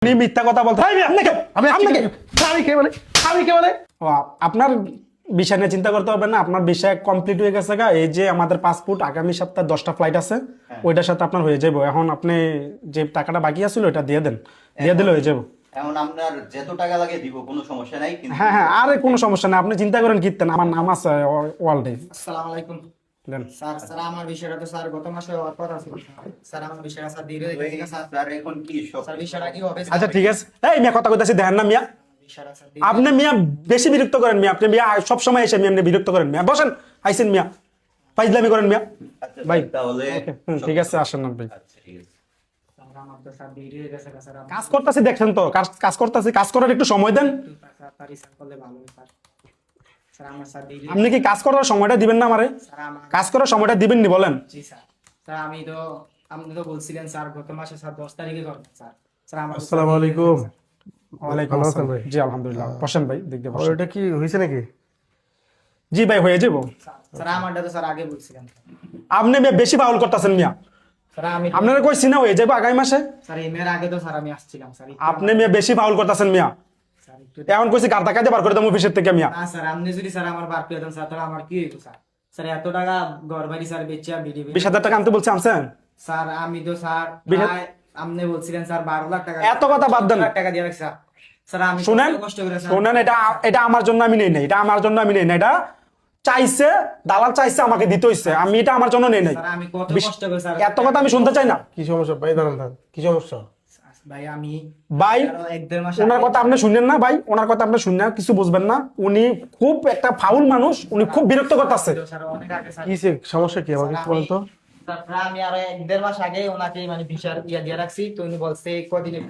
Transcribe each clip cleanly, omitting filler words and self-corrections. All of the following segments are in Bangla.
আপনি মিথ্যা কথা বলতে আপনার বিষয় নিয়ে চিন্তা করতে হবে না। আপনার বিষয় কমপ্লিট হয়ে গেছে গা। এই যে আমাদের পাসপোর্ট আগামী সপ্তাহে 10টা ফ্লাইট আছে, ওইটার সাথে আপনার হয়ে যাবো। এখন আপনি যে টাকাটা বাকি আছিল ওটা দিয়ে দেন, দিয়ে দিলে হয়ে যাবো। এখন আপনার যত টাকা লাগে দিব, কোনো সমস্যা নাই। কিন্তু হ্যাঁ হ্যাঁ, আরে কোনো সমস্যা নেই, আপনি চিন্তা করেন কীর্তেন, আমার নাম আছে ওয়ার্ল্ডে। আসসালামু আলাইকুম স্যার। আমার বিষয়টা তো স্যার গত মাসে হওয়ার কথা ছিল স্যার। আমার বিষয়টা স্যার ধীরে ধীরে স্যার এখন কি সব স্যার বিষয়টা কি হবে? আচ্ছা ঠিক আছে, এই মিয়া কথা কইতাছি দেখেন না মিয়া, বিষয়টা স্যার আপনি মিয়া বেশি বিরক্ত করেন মিয়া। আপনি মিয়া সবসময় এসে মিয়া বিরক্ত করেন মিয়া। বসেন, আইসেন মিয়া, ফাইজলামি করেন মিয়া। আচ্ছা ভাই তাহলে ঠিক আছে, আসেন না ভাই। আচ্ছা ঠিক আছে। স্যার আমার তো স্যার দেরি হয়ে গেছে স্যার। কাজ করতেছি দেখছেন তো, কাজ করতেছি, কাজ করার একটু সময় দেন। তাড়াতাড়ি স্যার করলে ভালো হয় স্যার। স্যার আমার স্যার দেরি আপনি কি কাজ করার সময়টা দিবেন না আমারে? স্যার আমার কাজ করার সময়টা দিবেন নি বলেন? জি স্যার। স্যার আপনি তো বলছিলেন স্যার গত মাসে স্যার 10 তারিখে করবেন স্যার। স্যার আমার আসসালামু আলাইকুম। ওয়ালাইকুম ভালো আছেন আসসালাম। ভাই? জি আলহামদুলিল্লাহ, বসেন ভাই, দেখতে বসেন। ওটা কি হয়েছে নাকি? জি ভাই হয়ে যাবো। স্যার আমারটা তো স্যার আগে বলছিলেন আপনি মিয়া বেশি ফাউল করতেছেন মিয়া। স্যার। আমি আপনারা কইছি না হয়ে যাবো আগামী মাসে। স্যার এর আগে তো স্যার আমি আসছিলাম স্যার। আপনি মিয়া বেশি ফাউল করতেছেন মিয়া। স্যার একটু এমন কইছি গার টাকা দিয়ে বার করে দেবো অফিসের থেকে মিয়া। না স্যার, আপনি যদি স্যার আমার বার করে দেন স্যার, তাহলে আমার কি হইতো স্যার? স্যার এত টাকা ঘর বাড়ি স্যার বেচে বিডি 20,000 টাকা আনতে বলছি, আনছেন? স্যার আমি তো স্যার প্রায় আপনি বলছিলেন স্যার 12 লাখ টাকা, এত কথা বাদ দেন। 12 লাখ টাকা দিয়ে রাখছি স্যার। স্যার আমি শুনেন কত কষ্ট করে স্যার শুনেন, এটা আমার জন্য আমি নেই নাই, এটা আমার জন্য আমি নেই নাই। এটা চাইছে দালাল, চাইছে আমাকে দিতে হইছে, আমি এটা আমার জন্য নেই নাই। স্যার আমি কত কষ্ট করে স্যার এত কথা আমি শুনতে চাই না কি সমস্যা ভাই? দাঁড়ান দাঁড়ান, কি সমস্যা? ভাই আমি ভাই। আরো 1-1.5 মাস ওনার কথা আপনি শুনলেন না ভাই, ওনার কথা আপনি শুনলেন না, কিছু বুঝবেন না। উনি খুব একটা ফাউল মানুষ, উনি খুব বিরক্ত করতেছে। স্যার অনেক আগে স্যার। কি সমস্যা কি আমাকে একটু বলেন তো। স্যার প্রায় আমি আরো 1-1.5 মাস আগে ওনাকে মানে ভিসার দিয়ে রাখছি, তো উনি বলছে কদিনে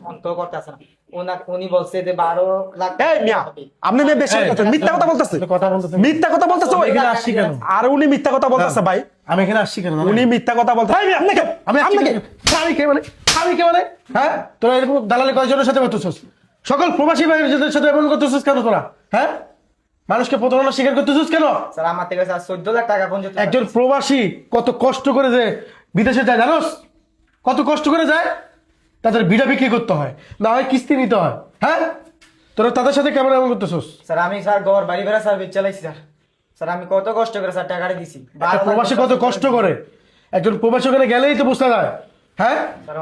অন্ত করতেছে না। উনি বলছে যে 12 লাখ এই মিয়া, আপনি মিয়া বেশি কথা মিথ্যা কথা বলতেছে, কথা বলতেছেন? মিথ্যা কথা বলতেছে। আমি এখানে আসছি কেন? আর উনি মিথ্যা কথা বলতেছে ভাই, আমি এখানে আসছি কেন? উনি মিথ্যা কথা বলতেছে। আমি আসছি কেন? আমি কে মানে? আমি কে মানে? হ্যাঁ, তোরা এরকম দালালি কয়জনের সাথে করতেছস? সকল প্রবাসী ভাইদের সাথে এমন করতেছস কেন তোরা? হ্যাঁ, মানুষকে প্রতারণা স্বীকার করতেছস কেন? স্যার আমার থেকে স্যার 14 লাখ টাকা পর্যন্ত একজন প্রবাসী কত কষ্ট করে যে বিদেশে যায় জানোস? কত কষ্ট করে যায়, তাদের বিড়া বিক্রি করতে হয়, না হয় কিস্তি নিতে হয়। হ্যাঁ, তোরা তাদের সাথে কেমন এমন করতেছস? স্যার আমি স্যার ঘর বাড়ি ভাড়া স্যার বেচ চালাইছি স্যার। স্যার আমি কত কষ্ট করে স্যার টাকাটা দিছি। একটা প্রবাসী কত কষ্ট করে, একজন প্রবাসী ওখানে গেলেই তো বুঝতে যায়। হ্যাঁ,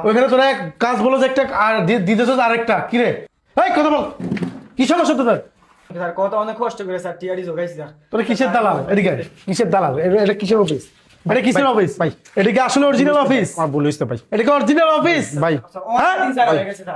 ওইখানে তোরা এক কাজ বলো যে একটা আর দিতেছস আরেকটা। কি রে, এই কথা বল, কি সমস্যা তোদের? স্যার কত অনেক কষ্ট করে স্যার টিআরডি জোগাইছি স্যার। তোরা কিসের দালাল? এদিকে আয়। কিসের দালাল? এটা কিসের অফিস? এটা কিসের অফিস ভাই। এটা কি আসলে অরিজিনাল অফিস? আমার ভুল হইছে ভাই। এটা কি অরিজিনাল অফিস ভাই স্যার অনেক দিন স্যার হয়ে গেছে স্যার।